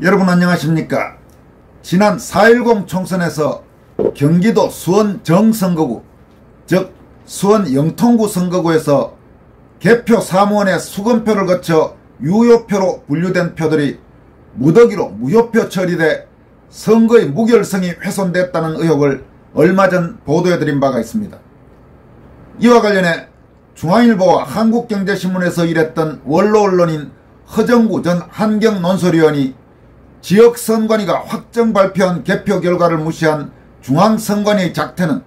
여러분 안녕하십니까. 지난 4.10 총선에서 경기도 수원 정선거구, 즉 수원 영통구 선거구에서 개표 사무원의 수검표를 거쳐 유효표로 분류된 표들이 무더기로 무효표 처리돼 선거의 무결성이 훼손됐다는 의혹을 얼마 전 보도해드린 바가 있습니다. 이와 관련해 중앙일보와 한국경제신문에서 일했던 원로 언론인 허정구 전 환경논설위원이 지역선관위가 확정 발표한 개표 결과를 무시한 중앙선관위의 작태는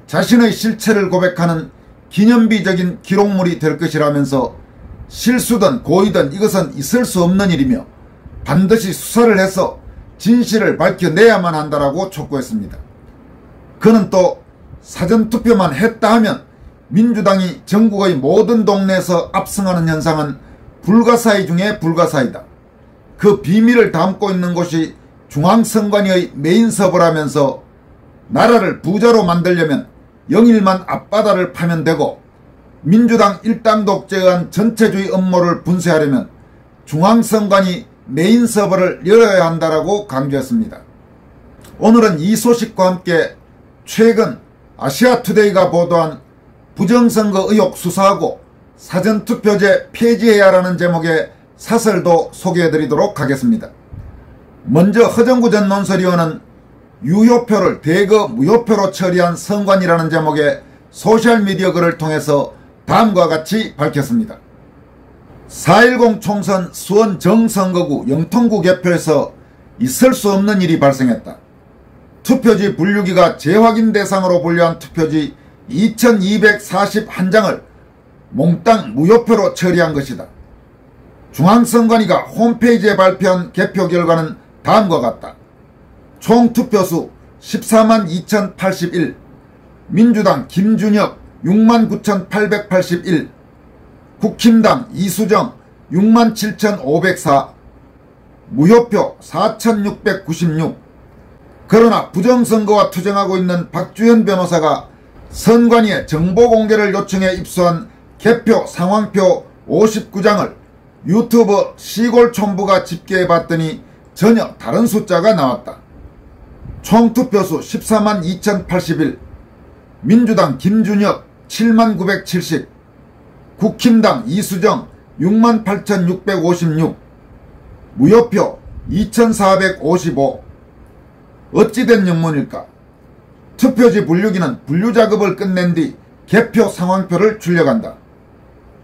자신의 실체를 고백하는 기념비적인 기록물이 될 것이라면서 실수든 고의든 이것은 있을 수 없는 일이며 반드시 수사를 해서 진실을 밝혀내야만 한다라고 촉구했습니다. 그는 또 사전투표만 했다 하면 민주당이 전국의 모든 동네에서 압승하는 현상은 불가사의 중에 불가사의다. 그 비밀을 담고 있는 곳이 중앙선관위의 메인 서버라면서 나라를 부자로 만들려면 영일만 앞바다를 파면 되고 민주당 일당 독재에 의한 전체주의 음모를 분쇄하려면 중앙선관위 메인 서버를 열어야 한다라고 강조했습니다. 오늘은 이 소식과 함께 최근 아시아투데이가 보도한 부정선거 의혹 수사하고 사전투표제 폐지해야 하라는 제목의 사설도 소개해드리도록 하겠습니다. 먼저 허정구 전 논설위원은 유효표를 대거 무효표로 처리한 선관위라는 제목의 소셜미디어 글을 통해서 다음과 같이 밝혔습니다. 4.10 총선 수원 정선거구 영통구 개표에서 있을 수 없는 일이 발생했다. 투표지 분류기가 재확인 대상으로 분류한 투표지 2241장을 몽땅 무효표로 처리한 것이다. 중앙선관위가 홈페이지에 발표한 개표 결과는 다음과 같다. 총 투표수 14만 2081, 민주당 김준혁 6만 9881, 국힘당 이수정 6만 7504, 무효표 4696. 그러나 부정선거와 투쟁하고 있는 박주현 변호사가 선관위에 정보공개를 요청해 입수한 개표 상황표 59장을 유튜브 시골촌부가 집계해봤더니 전혀 다른 숫자가 나왔다. 총 투표수 14만 2081, 민주당 김준혁 7만 970, 국힘당 이수정 6만 8656, 무효표 2455. 어찌된 영문일까? 투표지 분류기는 분류작업을 끝낸 뒤 개표 상황표를 출력한다.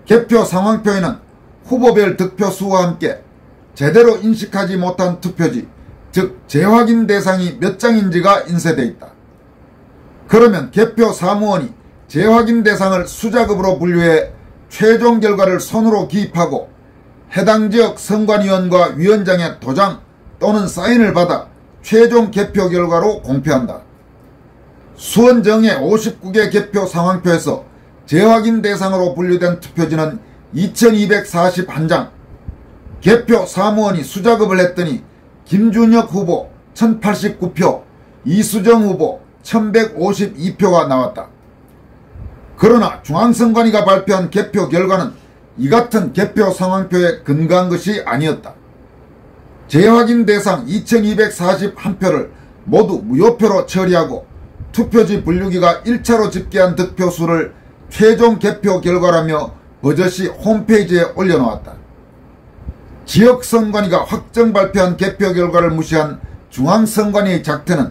개표 상황표에는 후보별 득표수와 함께 제대로 인식하지 못한 투표지, 즉 재확인 대상이 몇 장인지가 인쇄되어 있다. 그러면 개표 사무원이 재확인 대상을 수작업으로 분류해 최종 결과를 손으로 기입하고 해당 지역 선관위원과 위원장의 도장 또는 사인을 받아 최종 개표 결과로 공표한다. 수원정의 59개 개표 상황표에서 재확인 대상으로 분류된 투표지는 2241장, 개표 사무원이 수작업을 했더니 김준혁 후보 1089표, 이수정 후보 1152표가 나왔다. 그러나 중앙선관위가 발표한 개표 결과는 이 같은 개표 상황표에 근거한 것이 아니었다. 재확인 대상 2241표를 모두 무효표로 처리하고 투표지 분류기가 1차로 집계한 득표수를 최종 개표 결과라며 버젓이 홈페이지에 올려놓았다. 지역선관위가 확정 발표한 개표 결과를 무시한 중앙선관위의 작태는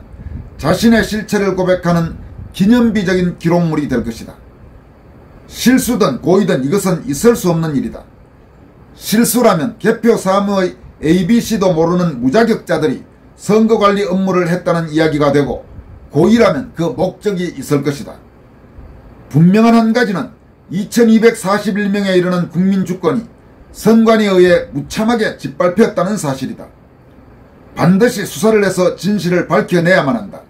자신의 실체를 고백하는 기념비적인 기록물이 될 것이다. 실수든 고의든 이것은 있을 수 없는 일이다. 실수라면 개표 사무의 ABC도 모르는 무자격자들이 선거관리 업무를 했다는 이야기가 되고, 고의라면 그 목적이 있을 것이다. 분명한 한 가지는 2241명에 이르는 국민주권이 선관위에 의해 무참하게 짓밟혔다는 사실이다. 반드시 수사를 해서 진실을 밝혀내야만 한다.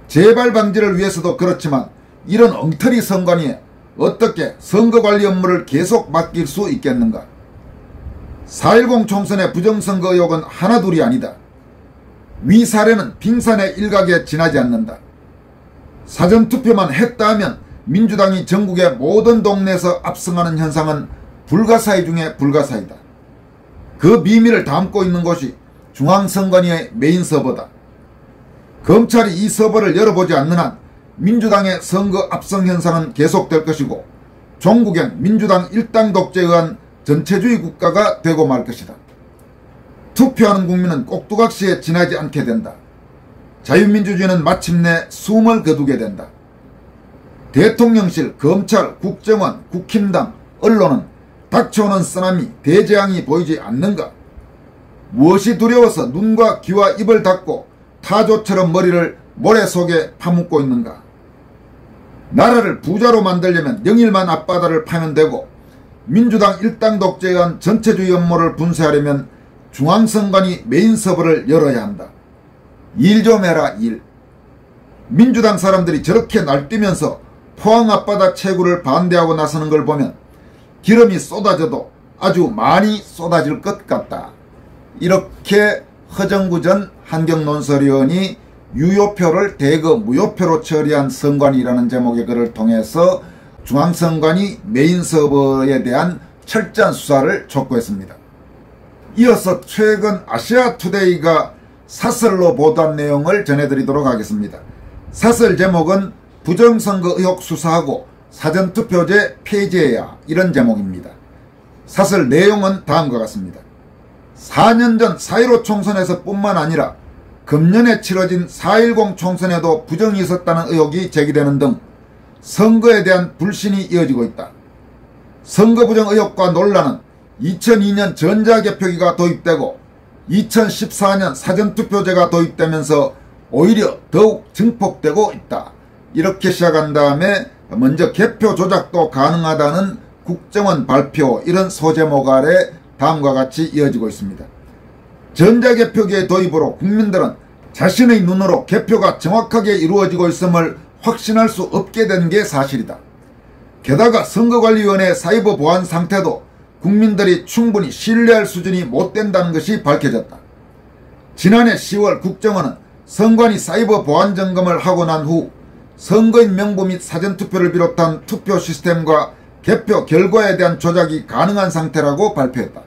재발 방지를 위해서도 그렇지만 이런 엉터리 선관위에 어떻게 선거관리 업무를 계속 맡길 수 있겠는가. 4.10 총선의 부정선거 의혹은 하나둘이 아니다. 위 사례는 빙산의 일각에 지나지 않는다. 사전투표만 했다 하면 민주당이 전국의 모든 동네에서 압승하는 현상은 불가사의 중에 불가사의다. 그 비밀을 담고 있는 곳이 중앙선관위의 메인 서버다. 검찰이 이 서버를 열어보지 않는 한 민주당의 선거 압승 현상은 계속될 것이고 종국엔 민주당 일당 독재에 의한 전체주의 국가가 되고 말 것이다. 투표하는 국민은 꼭두각시에 지나지 않게 된다. 자유민주주의는 마침내 숨을 거두게 된다. 대통령실, 검찰, 국정원, 국힘당, 언론은 닥쳐오는 쓰나미, 대재앙이 보이지 않는가? 무엇이 두려워서 눈과 귀와 입을 닫고 타조처럼 머리를 모래 속에 파묻고 있는가? 나라를 부자로 만들려면 영일만 앞바다를 파면 되고 민주당 일당 독재에 의한 전체주의 음모를 분쇄하려면 중앙선관위 메인 서버를 열어야 한다. 일 좀 해라, 일. 민주당 사람들이 저렇게 날뛰면서 포항 앞바다 채굴을 반대하고 나서는 걸 보면 기름이 쏟아져도 아주 많이 쏟아질 것 같다. 이렇게 허정구 전 환경논설위원이 유효표를 대거 무효표로 처리한 선관위라는 제목의 글을 통해서 중앙선관위 메인 서버에 대한 철저한 수사를 촉구했습니다. 이어서 최근 아시아투데이가 사설로 보도한 내용을 전해드리도록 하겠습니다. 사설 제목은 부정선거 의혹 수사하고 사전투표제 폐지해야, 이런 제목입니다. 사설 내용은 다음과 같습니다. 4년 전 4.15 총선에서 뿐만 아니라 금년에 치러진 4.10 총선에도 부정이 있었다는 의혹이 제기되는 등 선거에 대한 불신이 이어지고 있다. 선거 부정 의혹과 논란은 2002년 전자개표기가 도입되고 2014년 사전투표제가 도입되면서 오히려 더욱 증폭되고 있다. 이렇게 시작한 다음에 먼저 개표 조작도 가능하다는 국정원 발표, 이런 소제목 아래 다음과 같이 이어지고 있습니다. 전자개표기의 도입으로 국민들은 자신의 눈으로 개표가 정확하게 이루어지고 있음을 확신할 수 없게 된 게 사실이다. 게다가 선거관리위원회 사이버 보안 상태도 국민들이 충분히 신뢰할 수준이 못 된다는 것이 밝혀졌다. 지난해 10월 국정원은 선관위 사이버 보안 점검을 하고 난 후 선거인 명부 및 사전투표를 비롯한 투표 시스템과 개표 결과에 대한 조작이 가능한 상태라고 발표했다.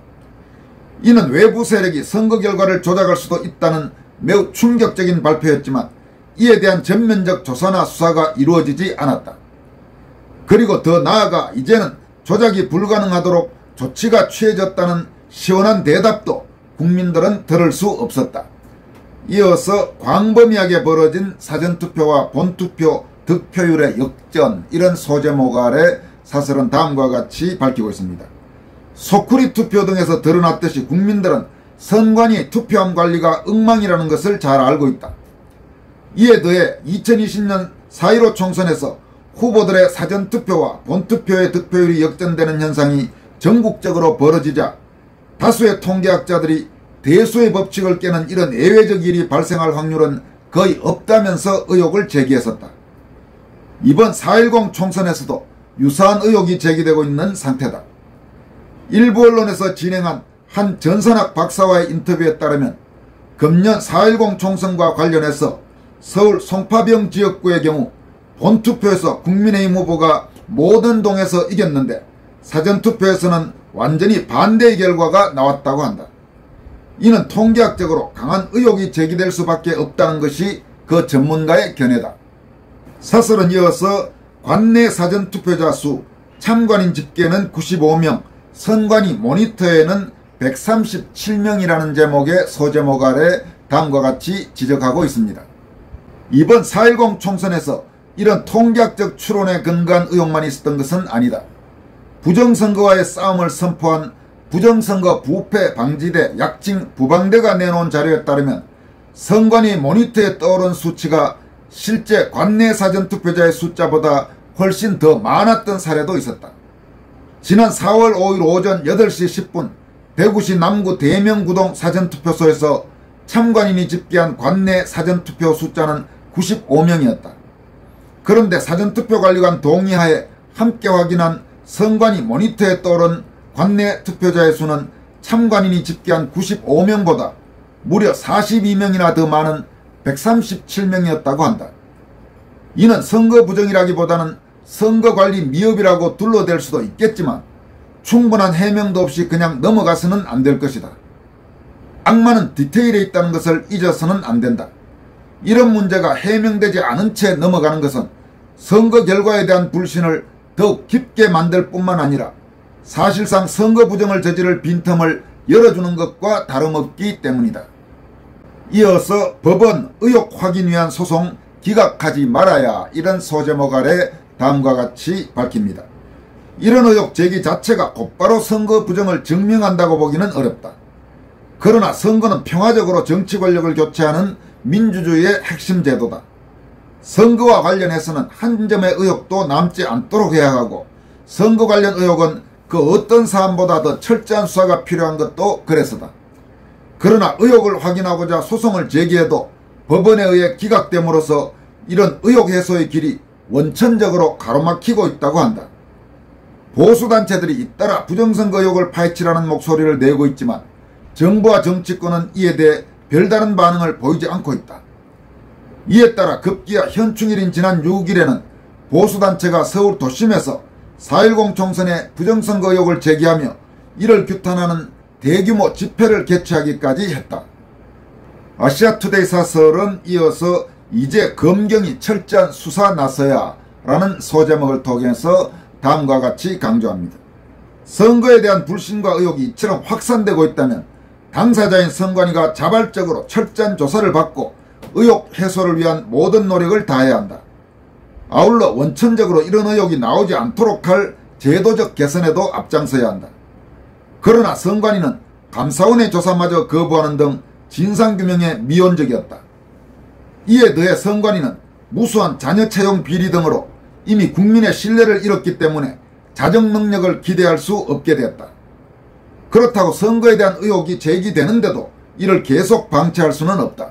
이는 외부 세력이 선거 결과를 조작할 수도 있다는 매우 충격적인 발표였지만 이에 대한 전면적 조사나 수사가 이루어지지 않았다. 그리고 더 나아가 이제는 조작이 불가능하도록 조치가 취해졌다는 시원한 대답도 국민들은 들을 수 없었다. 이어서 광범위하게 벌어진 사전투표와 본투표 득표율의 역전, 이런 소제목 아래 사설은 다음과 같이 밝히고 있습니다. 소쿠리 투표 등에서 드러났듯이 국민들은 선관위 투표함 관리가 엉망이라는 것을 잘 알고 있다. 이에 더해 2020년 4.15 총선에서 후보들의 사전투표와 본투표의 득표율이 역전되는 현상이 전국적으로 벌어지자 다수의 통계학자들이 대수의 법칙을 깨는 이런 예외적 일이 발생할 확률은 거의 없다면서 의혹을 제기했었다. 이번 4.10 총선에서도 유사한 의혹이 제기되고 있는 상태다. 일부 언론에서 진행한 한 전산학 박사와의 인터뷰에 따르면 금년 4.10 총선과 관련해서 서울 송파병 지역구의 경우 본투표에서 국민의힘 후보가 모든 동에서 이겼는데 사전투표에서는 완전히 반대의 결과가 나왔다고 한다. 이는 통계학적으로 강한 의혹이 제기될 수밖에 없다는 것이 그 전문가의 견해다. 사설은 이어서 관내 사전투표자 수, 참관인 집계는 95명, 선관위 모니터에는 137명이라는 제목의 소제목 아래 다음과 같이 지적하고 있습니다. 이번 4.10 총선에서 이런 통계학적 추론에 근거한 의혹만 있었던 것은 아니다. 부정선거와의 싸움을 선포한 부정선거 부패 방지대 약칭 부방대가 내놓은 자료에 따르면 선관위 모니터에 떠오른 수치가 실제 관내 사전투표자의 숫자보다 훨씬 더 많았던 사례도 있었다. 지난 4월 5일 오전 8시 10분 대구시 남구 대명구동 사전투표소에서 참관인이 집계한 관내 사전투표 숫자는 95명이었다. 그런데 사전투표관리관 동의하에 함께 확인한 선관위 모니터에 떠오른 관내 투표자의 수는 참관인이 집계한 95명보다 무려 42명이나 더 많은 137명이었다고 한다. 이는 선거 부정이라기보다는 선거관리 미흡이라고 둘러댈 수도 있겠지만 충분한 해명도 없이 그냥 넘어가서는 안 될 것이다. 악마는 디테일에 있다는 것을 잊어서는 안 된다. 이런 문제가 해명되지 않은 채 넘어가는 것은 선거 결과에 대한 불신을 더욱 깊게 만들 뿐만 아니라 사실상 선거 부정을 저지를 빈틈을 열어주는 것과 다름없기 때문이다. 이어서 법원 의혹 확인 위한 소송 기각하지 말아야, 이런 소제목 아래 다음과 같이 밝힙니다. 이런 의혹 제기 자체가 곧바로 선거 부정을 증명한다고 보기는 어렵다. 그러나 선거는 평화적으로 정치 권력을 교체하는 민주주의의 핵심 제도다. 선거와 관련해서는 한 점의 의혹도 남지 않도록 해야 하고, 선거 관련 의혹은 그 어떤 사안보다 더 철저한 수사가 필요한 것도 그래서다. 그러나 의혹을 확인하고자 소송을 제기해도 법원에 의해 기각됨으로써 이런 의혹 해소의 길이 원천적으로 가로막히고 있다고 한다. 보수단체들이 잇따라 부정선거 의혹을 파헤치라는 목소리를 내고 있지만 정부와 정치권은 이에 대해 별다른 반응을 보이지 않고 있다. 이에 따라 급기야 현충일인 지난 6일에는 보수단체가 서울 도심에서 4.10 총선의 부정선거 의혹을 제기하며 이를 규탄하는 대규모 집회를 개최하기까지 했다. 아시아투데이 사설은 이어서 이제 검경이 철저한 수사 나서야 라는 소제목을 통해서 다음과 같이 강조합니다. 선거에 대한 불신과 의혹이 이처럼 확산되고 있다면 당사자인 선관위가 자발적으로 철저한 조사를 받고 의혹 해소를 위한 모든 노력을 다해야 한다. 아울러 원천적으로 이런 의혹이 나오지 않도록 할 제도적 개선에도 앞장서야 한다. 그러나 선관위는 감사원의 조사마저 거부하는 등 진상규명에 미온적이었다. 이에 더해 선관위는 무수한 자녀 채용 비리 등으로 이미 국민의 신뢰를 잃었기 때문에 자정 능력을 기대할 수 없게 되었다. 그렇다고 선거에 대한 의혹이 제기되는데도 이를 계속 방치할 수는 없다.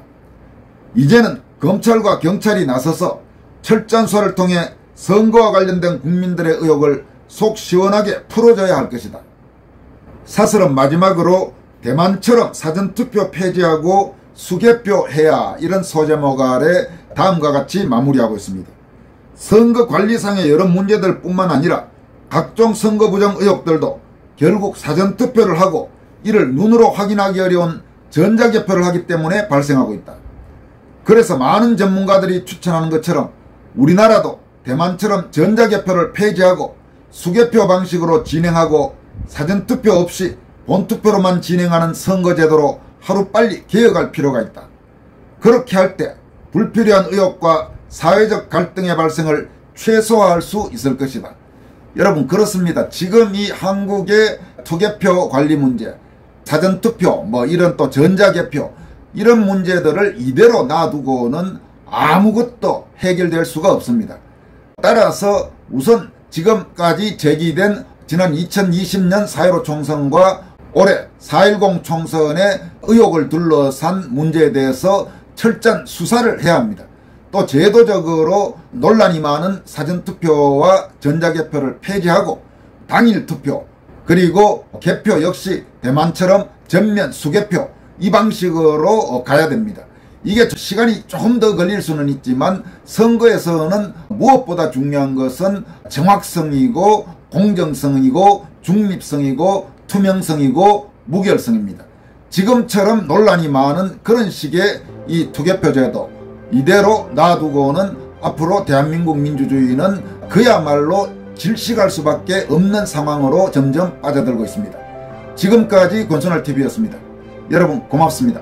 이제는 검찰과 경찰이 나서서 철저한 수사를 통해 선거와 관련된 국민들의 의혹을 속 시원하게 풀어줘야 할 것이다. 사설은 마지막으로 대만처럼 사전투표 폐지하고 수개표 해야, 이런 소제목 아래 다음과 같이 마무리하고 있습니다. 선거관리상의 여러 문제들 뿐만 아니라 각종 선거 부정 의혹들도 결국 사전투표를 하고 이를 눈으로 확인하기 어려운 전자개표를 하기 때문에 발생하고 있다. 그래서 많은 전문가들이 추천하는 것처럼 우리나라도 대만처럼 전자개표를 폐지하고 수개표 방식으로 진행하고 사전투표 없이 본투표로만 진행하는 선거제도로 하루빨리 개혁할 필요가 있다. 그렇게 할 때 불필요한 의혹과 사회적 갈등의 발생을 최소화할 수 있을 것이다. 여러분, 그렇습니다. 지금 이 한국의 투개표 관리 문제, 사전투표, 이런 또 전자개표, 이런 문제들을 이대로 놔두고는 아무것도 해결될 수가 없습니다. 따라서 우선 지금까지 제기된 지난 2020년 4.15 총선과 올해 4.10 총선의 의혹을 둘러싼 문제에 대해서 철저한 수사를 해야 합니다. 또 제도적으로 논란이 많은 사전투표와 전자개표를 폐지하고 당일투표, 그리고 개표 역시 대만처럼 전면 수개표, 이 방식으로 가야 됩니다. 이게 시간이 조금 더 걸릴 수는 있지만 선거에서는 무엇보다 중요한 것은 정확성이고 공정성이고 중립성이고 투명성이고 무결성입니다. 지금처럼 논란이 많은 그런 식의 이 투개표제도 이대로 놔두고는 앞으로 대한민국 민주주의는 그야말로 질식할 수밖에 없는 상황으로 점점 빠져들고 있습니다. 지금까지 권순할TV였습니다. 여러분 고맙습니다.